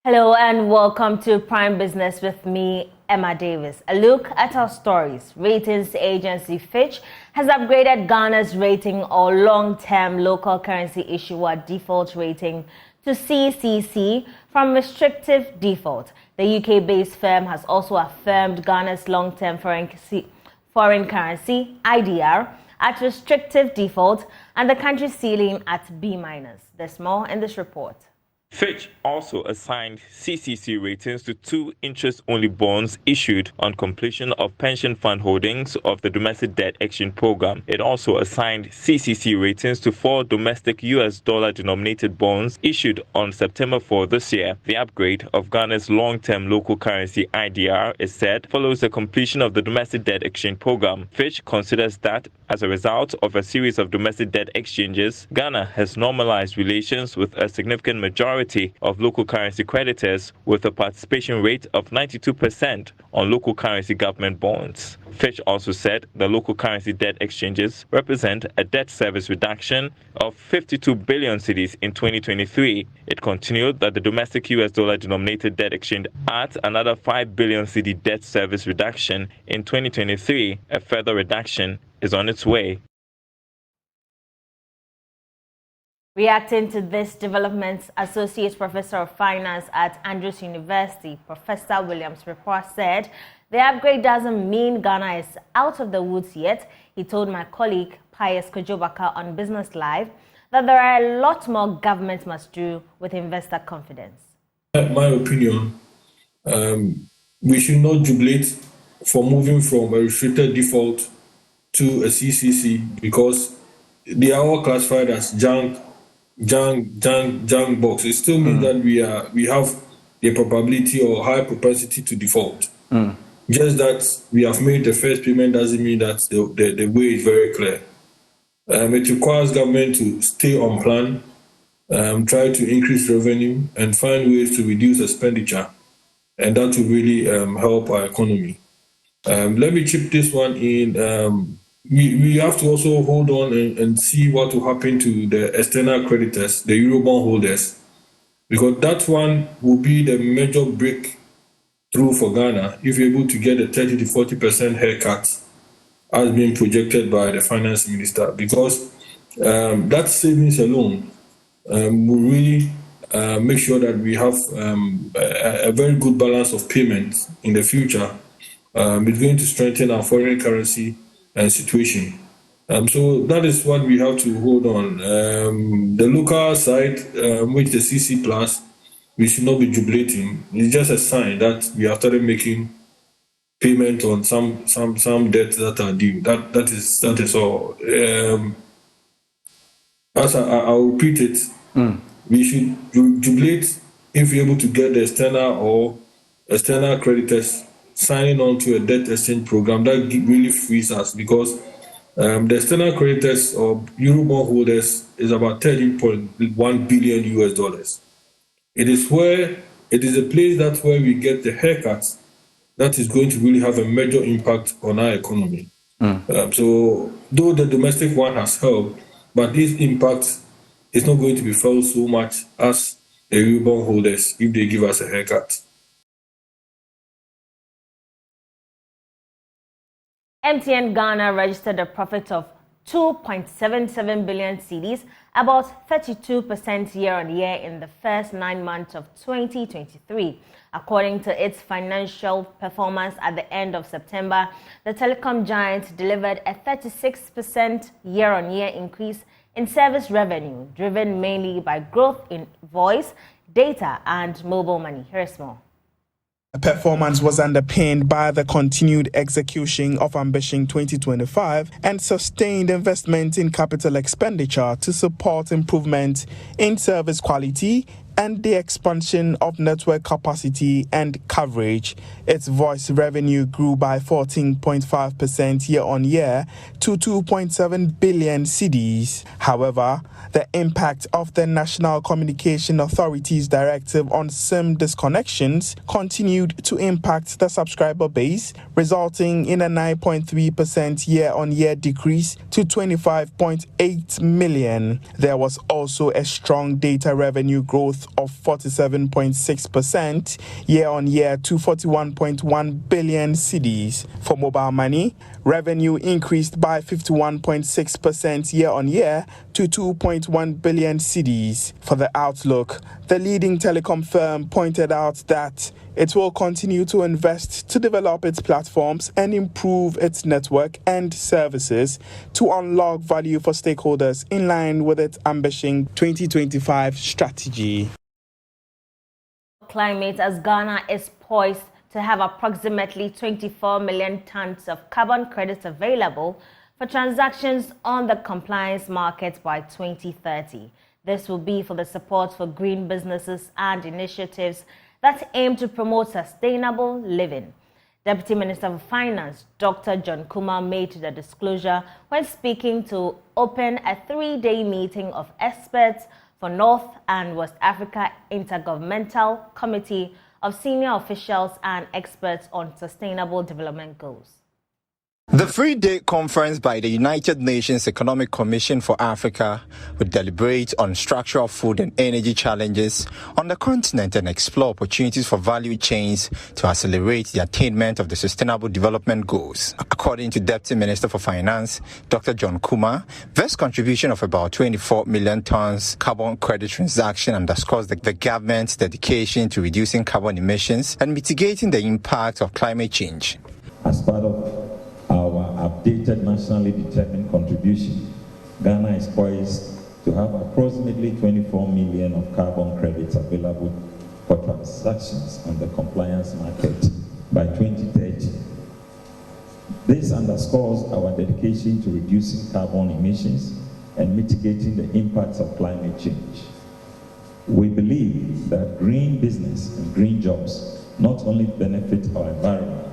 Hello and welcome to Prime Business with me, Emma Davis. A look at our stories. Ratings agency Fitch has upgraded Ghana's rating or long-term local currency issuer default rating to CCC from restrictive default. The UK-based firm has also affirmed Ghana's long-term foreign currency IDR at restrictive default and the country's ceiling at B-. There's more in this report. Fitch also assigned CCC ratings to 2 interest-only bonds issued on completion of pension fund holdings of the domestic debt exchange program. It also assigned CCC ratings to 4 domestic US dollar-denominated bonds issued on September 4 this year. The upgrade of Ghana's long-term local currency IDR, is said, follows the completion of the domestic debt exchange program. Fitch considers that, as a result of a series of domestic debt exchanges, Ghana has normalized relations with a significant majority of local currency creditors, with a participation rate of 92% on local currency government bonds. Fitch also said the local currency debt exchanges represent a debt service reduction of 52 billion cedis in 2023. It continued that the domestic US dollar denominated debt exchange adds another 5 billion cedi debt service reduction in 2023. A further reduction is on its way. Reacting to this development, Associate Professor of Finance at Andrews University, Professor Williams Report, said the upgrade doesn't mean Ghana is out of the woods yet. He told my colleague Pius Kojobaka on Business Live that there are a lot more government must do with investor confidence. My opinion, we should not jubilate for moving from a restricted default to a CCC because they are all classified as junk box. It still means that we have the probability or high propensity to default. Just that we have made the first payment doesn't mean that the way is very clear. It requires government to stay on plan, try to increase revenue and find ways to reduce expenditure, and that will really help our economy. Let me chip this one in. We have to also hold on and see what will happen to the external creditors, the Eurobond holders, because that one will be the major breakthrough for Ghana if we're able to get a 30 to 40% haircut as being projected by the finance minister, because that savings alone will really make sure that we have a very good balance of payments in the future. It's going to strengthen our foreign currency situation. So that is what we have to hold on. The local side, which the CC plus, we should not be jubilating. It's just a sign that we have started making payment on some debts that are due. That is all. As I'll repeat it, we should jubilate if we're able to get the external creditors signing on to a debt exchange program. That really frees us, because the external creditors or Eurobond holders is about 13.1 billion US dollars. It is a place where we get the haircuts that is going to really have a major impact on our economy. So though the domestic one has helped, but this impact is not going to be felt so much as the Eurobond holders if they give us a haircut. MTN Ghana registered a profit of 2.77 billion cedis, about 32% year-on-year in the first 9 months of 2023. According to its financial performance at the end of September, the telecom giant delivered a 36% year-on-year increase in service revenue, driven mainly by growth in voice, data, and mobile money. Here's more. The performance was underpinned by the continued execution of Ambition 2025 and sustained investment in capital expenditure to support improvement in service quality and the expansion of network capacity and coverage. Its voice revenue grew by 14.5% year-on-year to 2.7 billion cedis. However, the impact of the National Communication Authority's directive on SIM disconnections continued to impact the subscriber base, resulting in a 9.3% year-on-year decrease to 25.8 million. There was also a strong data revenue growth of 47.6% year-on-year to 41.1 billion cedis. For mobile money, revenue increased by 51.6% year-on-year to 2.1 billion cedis. For the outlook, the leading telecom firm pointed out that it will continue to invest to develop its platforms and improve its network and services to unlock value for stakeholders in line with its Ambition 2025 strategy. Climate, as Ghana is poised to have approximately 24 million tons of carbon credits available for transactions on the compliance market by 2030. This will be for the support for green businesses and initiatives that aim to promote sustainable living. Deputy Minister of Finance, Dr. John Kumah, made the disclosure when speaking to open a 3-day meeting of experts for North and West Africa Intergovernmental Committee of senior officials and experts on sustainable development goals. The 3-day conference by the United Nations Economic Commission for Africa will deliberate on structural food and energy challenges on the continent and explore opportunities for value chains to accelerate the attainment of the Sustainable Development Goals. According to Deputy Minister for Finance, Dr. John Kumah, this contribution of about 24 million tons carbon credit transaction underscores the government's dedication to reducing carbon emissions and mitigating the impact of climate change. As part of our updated nationally determined contribution, Ghana is poised to have approximately 24 million of carbon credits available for transactions on the compliance market by 2030. This underscores our dedication to reducing carbon emissions and mitigating the impacts of climate change. We believe that green business and green jobs not only benefit our environment,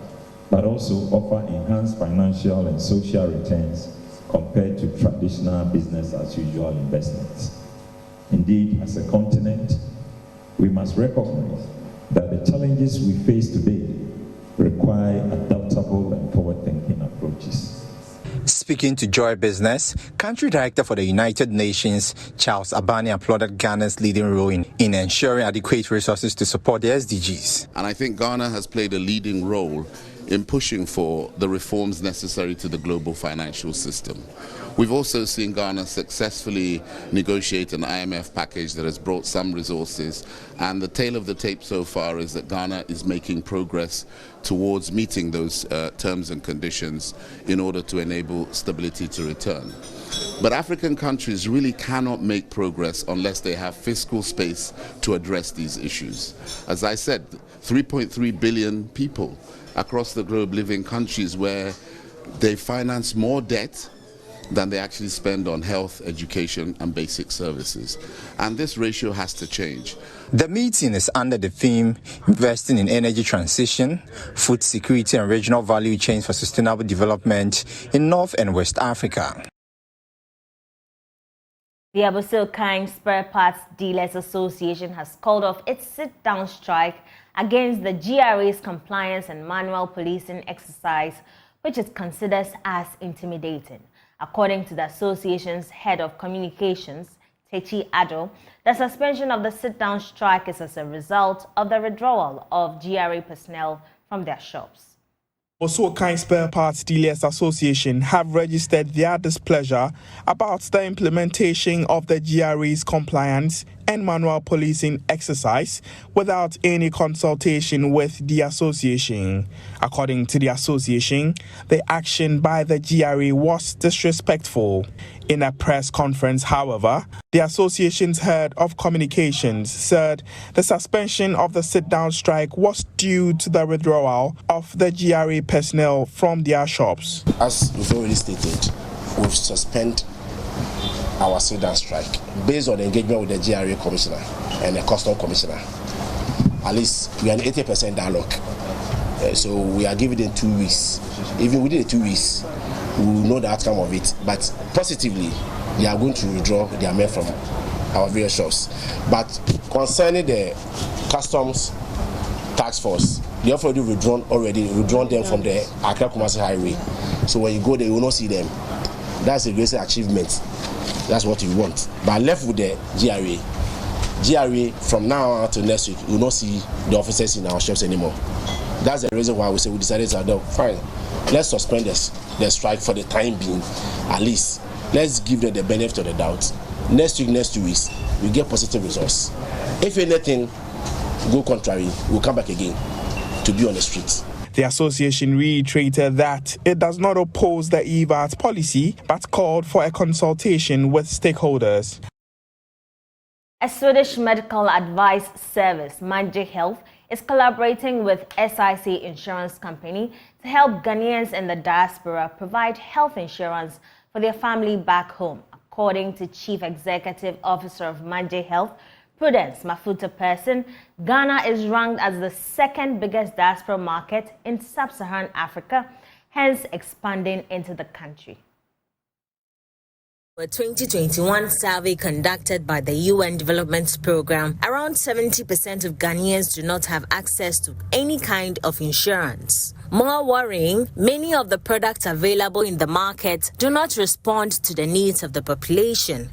but also offer enhanced financial and social returns compared to traditional business as usual investments. Indeed, as a continent, we must recognize that the challenges we face today require adaptable and forward-thinking approaches. Speaking to Joy Business, Country Director for the United Nations, Charles Abani, applauded Ghana's leading role in ensuring adequate resources to support the SDGs. And I think Ghana has played a leading role in pushing for the reforms necessary to the global financial system. We've also seen Ghana successfully negotiate an IMF package that has brought some resources, and the tale of the tape so far is that Ghana is making progress towards meeting those terms and conditions in order to enable stability to return. But African countries really cannot make progress unless they have fiscal space to address these issues. As I said, 3.3 billion people across the globe live in countries where they finance more debt than they actually spend on health, education, and basic services. And this ratio has to change. The meeting is under the theme Investing in Energy Transition, Food Security and Regional Value Chains for Sustainable Development in North and West Africa. The Abossey Okai Spare Parts Dealers Association has called off its sit-down strike against the GRA's compliance and manual policing exercise, which it considers as intimidating. According to the association's head of communications, Techi Ado, the suspension of the sit-down strike is as a result of the withdrawal of GRA personnel from their shops. Abossey Okai Spare Parts Dealers Association have registered their displeasure about the implementation of the GRA's compliance and manual policing exercise without any consultation with the association. According to the association, the action by the GRA was disrespectful. In a press conference, however, the association's head of communications said the suspension of the sit-down strike was due to the withdrawal of the GRA personnel from their shops. As we've already stated, we've suspended our sit-down strike based on the engagement with the GRA commissioner and the custom commissioner. At least we are in 80% dialogue. So we are giving them 2 weeks. Even within the 2 weeks, we will know the outcome of it. But positively, they are going to withdraw their men from our various shops. But concerning the customs task force, they have already withdrawn them from the Accra Kumasi Highway. So when you go there, you will not see them. That's a great achievement. That's what we want. But left with the GRA, GRA from now on to next week, you will not see the officers in our shops anymore. That's the reason why we decided to fine, let's suspend the strike for the time being. At least let's give them the benefit of the doubt. Next 2 weeks, we get positive results. If anything go contrary, we'll come back again to be on the streets. The association reiterated that it does not oppose the EVAT policy, but called for a consultation with stakeholders. A Swedish medical advice service, Manje Health, is collaborating with SIC Insurance Company to help Ghanaians in the diaspora provide health insurance for their family back home. According to Chief Executive Officer of Manje Health, Prudence Mafuta Person, Ghana is ranked as the second biggest diaspora market in sub-Saharan Africa, hence expanding into the country. A 2021 survey conducted by the UN Development Program, around 70% of Ghanaians do not have access to any kind of insurance. More worrying, many of the products available in the market do not respond to the needs of the population.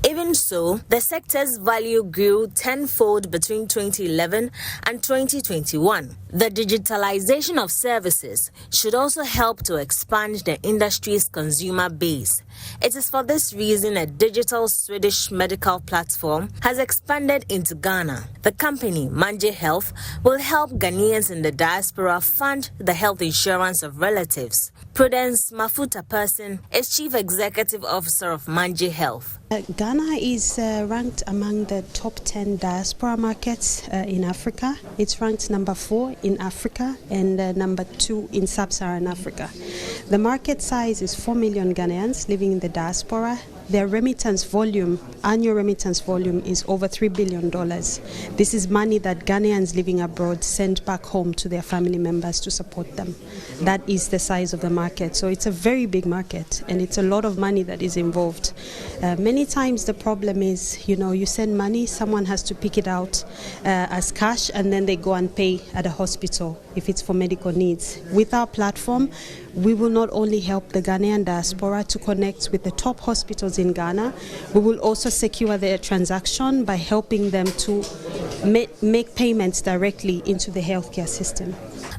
Even so, the sector's value grew tenfold between 2011 and 2021. The digitalization of services should also help to expand the industry's consumer base. It is for this reason a digital Swedish medical platform has expanded into Ghana. The company, Manje Health, will help Ghanaians in the diaspora fund the health insurance of relatives. Prudence Mafuta Person is Chief Executive Officer of Manje Health. Ghana is ranked among the top 10 diaspora markets in Africa. It's ranked number 4 in Africa and number 2 in sub-Saharan Africa. The market size is 4 million Ghanaians living in the diaspora. Their remittance volume, annual remittance volume, is over $3 billion. This is money that Ghanaians living abroad send back home to their family members to support them. That is the size of the market. So it's a very big market, and it's a lot of money that is involved. Many times the problem is, you send money, someone has to pick it out as cash, and then they go and pay at a hospital if it's for medical needs. With our platform, we will not only help the Ghanaian diaspora to connect with the top hospitals in Ghana, we will also secure their transaction by helping them to make payments directly into the healthcare system.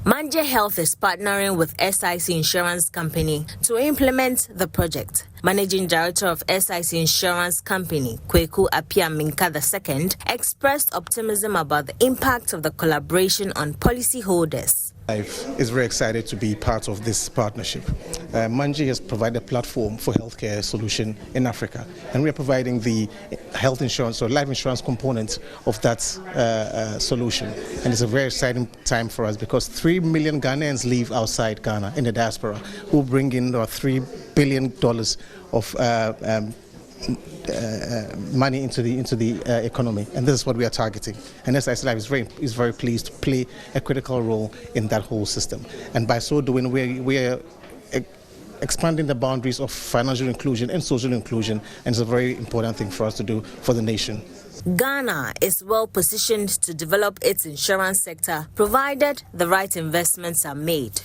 Manje Health is partnering with SIC Insurance Company to implement the project. Managing Director of SIC Insurance Company, Kweku Apia Minka II, expressed optimism about the impact of the collaboration on policyholders. Is very excited to be part of this partnership. Manje has provided a platform for healthcare solution in Africa, and we are providing the health insurance or life insurance component of that solution. And it's a very exciting time for us because 3 million Ghanaians live outside Ghana in the diaspora, who bring in $3 billion of money into the economy, and this is what we are targeting. And SIC Life is very pleased to play a critical role in that whole system. And by so doing, we are expanding the boundaries of financial inclusion and social inclusion, and it's a very important thing for us to do for the nation. Ghana is well positioned to develop its insurance sector, provided the right investments are made.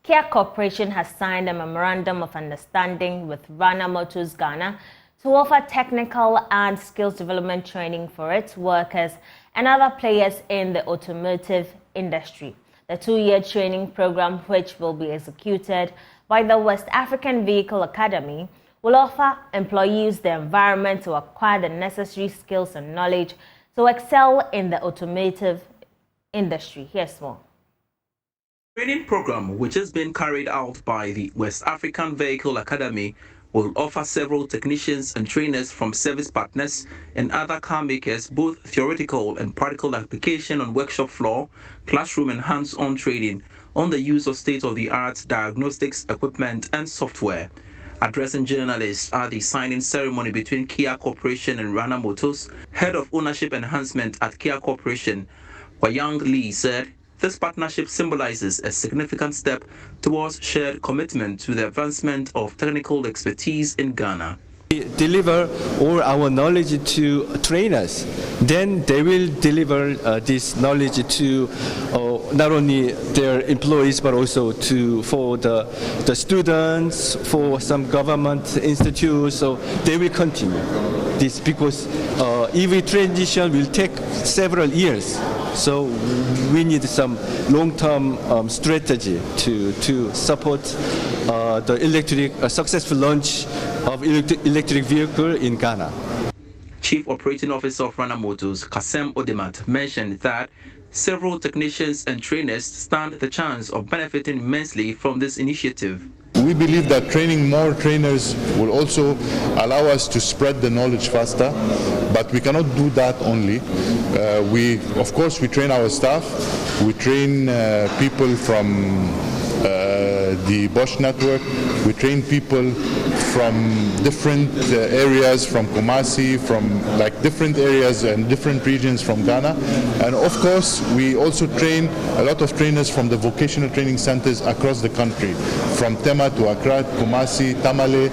Kia Corporation has signed a memorandum of understanding with Rana Motors Ghana to offer technical and skills development training for its workers and other players in the automotive industry. The 2-year training program, which will be executed by the West African Vehicle Academy, will offer employees the environment to acquire the necessary skills and knowledge to excel in the automotive industry. Here's more. Training program, which has been carried out by the West African Vehicle Academy, will offer several technicians and trainers from service partners and other car makers both theoretical and practical application on workshop floor, classroom and hands-on training on the use of state-of-the-art diagnostics equipment and software. Addressing journalists at the signing ceremony between Kia Corporation and Rana Motors, Head of Ownership Enhancement at Kia Corporation, Wayang Lee, said this partnership symbolizes a significant step towards shared commitment to the advancement of technical expertise in Ghana. We deliver all our knowledge to trainers, then they will deliver this knowledge to not only their employees but also for the students, for some government institutes. So they will continue this because EV transition will take several years. So we need some long-term strategy to support the successful launch of electric vehicle in Ghana. Chief Operating Officer of Rana Motors, Kasem Odemat, mentioned that several technicians and trainers stand the chance of benefiting immensely from this initiative. We believe that training more trainers will also allow us to spread the knowledge faster, but we cannot do that only. Of course, we train our staff, we train people from the Bosch network, we train people from different areas, from Kumasi, from like different areas and different regions from Ghana. And of course, we also train a lot of trainers from the vocational training centers across the country, from Tema to Accra, Kumasi, Tamale.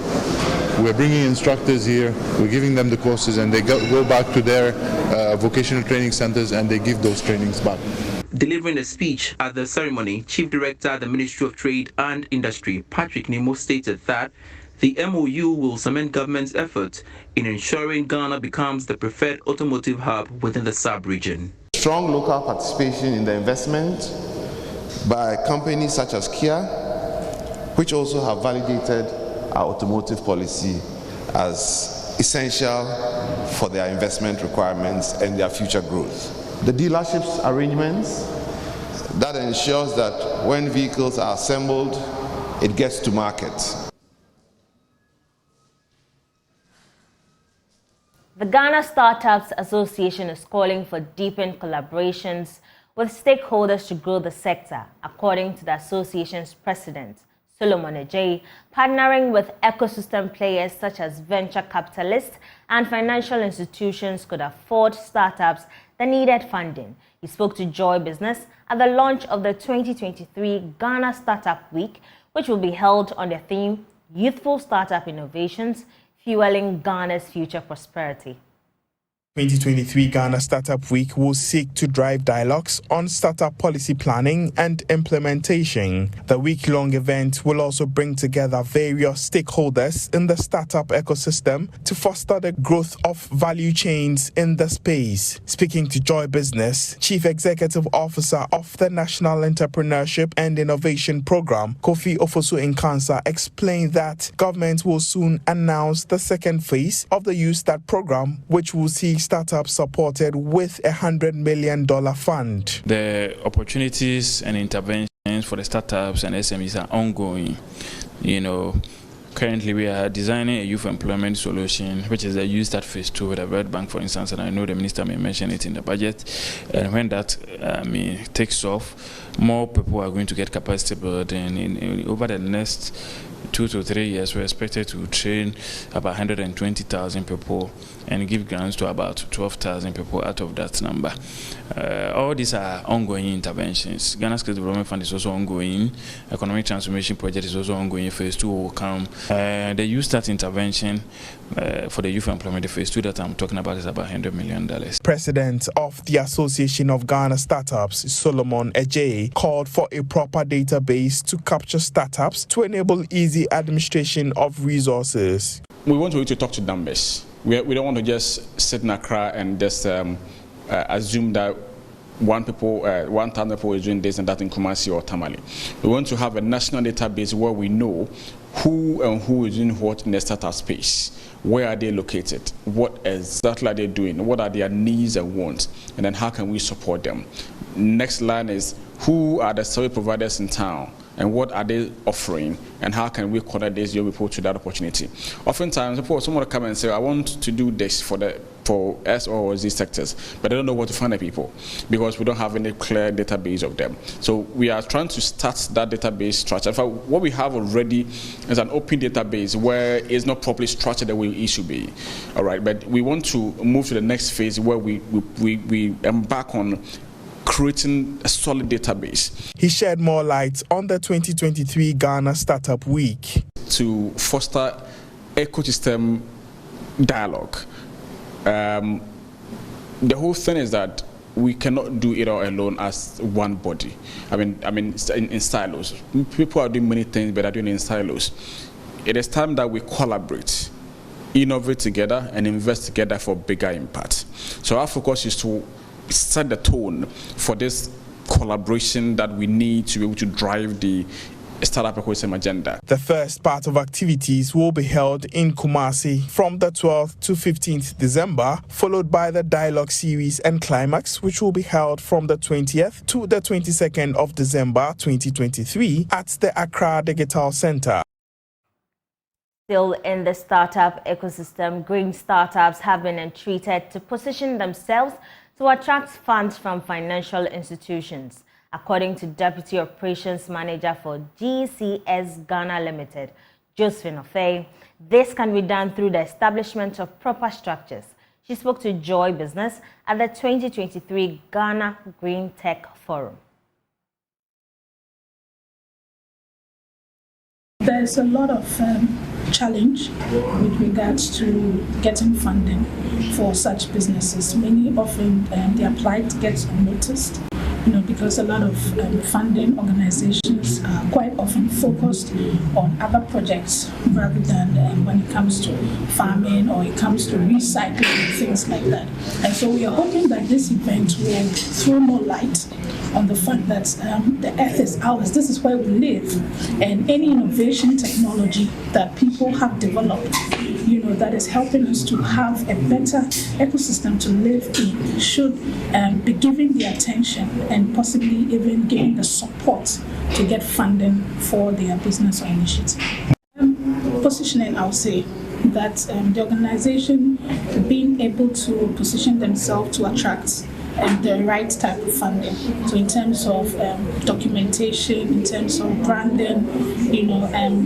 We're bringing instructors here, we're giving them the courses, and they go back to their vocational training centers and they give those trainings back. Delivering a speech at the ceremony, Chief Director at the Ministry of Trade and Industry, Patrick Nemo, stated that the MOU will cement government's effort in ensuring Ghana becomes the preferred automotive hub within the sub-region. Strong local participation in the investment by companies such as Kia, which also have validated our automotive policy as essential for their investment requirements and their future growth. The dealerships arrangements that ensures that when vehicles are assembled, it gets to market. The Ghana Startups Association is calling for deepened collaborations with stakeholders to grow the sector, according to the association's president, Solomon Ajay. Partnering with ecosystem players such as venture capitalists and financial institutions could afford startups the needed funding. He spoke to Joy Business at the launch of the 2023 Ghana Startup Week, which will be held on the theme Youthful Startup Innovations, Fueling Ghana's Future Prosperity. 2023 Ghana Startup Week will seek to drive dialogues on startup policy planning and implementation. The week-long event will also bring together various stakeholders in the startup ecosystem to foster the growth of value chains in the space. Speaking to Joy Business, Chief Executive Officer of the National Entrepreneurship and Innovation Program, Kofi Ofosu-Nkansa, explained that government will soon announce the second phase of the Youth Start program, which will see startups supported with $100 million fund. The opportunities and interventions for the startups and SMEs are ongoing. Currently we are designing a youth employment solution, which is a Youth Start Phase 2 with a World Bank, for instance, and I know the minister may mention it in the budget. And when that takes off, more people are going to get capacity building. Over the next 2 to 3 years, we're expected to train about 120,000 people and give grants to about 12,000 people out of that number. All these are ongoing interventions. Ghana Skills Development Fund is also ongoing. Economic Transformation Project is also ongoing. Phase 2 will come. The Youth Start intervention for the youth employment, Phase 2 that I'm talking about, is about $100 million. President of the Association of Ghana Startups, Solomon Ajay, called for a proper database to capture startups to enable easy administration of resources. We want to talk to numbers. We don't want to just sit in Accra and just assume that 1,000 people is doing this and that in Kumasi or Tamale. We want to have a national database where we know who is doing what in the startup space. Where are they located? What exactly are they doing? What are their needs and wants? And then how can we support them? Next line is, who are the service providers in town? And what are they offering? And how can we connect these young people to that opportunity? Oftentimes, someone will come and say, I want to do this for S or Z sectors, but I don't know where to find the people because we don't have any clear database of them. So we are trying to start that database structure. In fact, what we have already is an open database where it's not properly structured the way it should be. All right, but we want to move to the next phase where we embark on creating a solid database. He shed more light on the 2023 Ghana Startup Week. To foster ecosystem dialogue. The whole thing is that we cannot do it all alone as one body. I mean, in silos. People are doing many things, but are doing it in silos. It is time that we collaborate, innovate together, and invest together for bigger impact. So our focus is to set the tone for this collaboration that we need to be able to drive the startup ecosystem agenda. The first part of activities will be held in Kumasi from the 12th to 15th December, followed by the dialogue series and climax, which will be held from the 20th to the 22nd of December 2023 at the Accra Digital Center. Still in the startup ecosystem, green startups have been entreated to position themselves to attract funds from financial institutions. According to Deputy Operations Manager for GCS Ghana Limited, Josephine Okai, this can be done through the establishment of proper structures. She spoke to Joy Business at the 2023 Ghana Green Tech Forum. There's a lot of challenge with regards to getting funding for such businesses. Many often their plight gets unnoticed, because a lot of funding organizations are quite often focused on other projects rather than when it comes to farming or it comes to recycling, things like that. And so we are hoping that this event will throw more light on the fact that the earth is ours, this is where we live, and any innovation technology that people have developed, that is helping us to have a better ecosystem to live in should be given the attention and possibly even given the support to get funding for their business or initiative. Positioning, I'll say that the organization being able to position themselves to attract the right type of funding. So in terms of documentation, in terms of branding,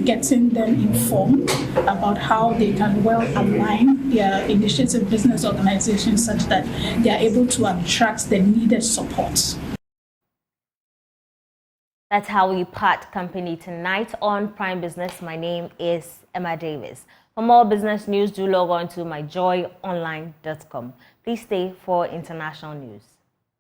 getting them informed about how they can well align their initiative business organizations such that they are able to attract the needed support. That's how we part company tonight on Prime Business. My name is Emma Davis. For more business news, do log on to myjoyonline.com. Please stay for international news.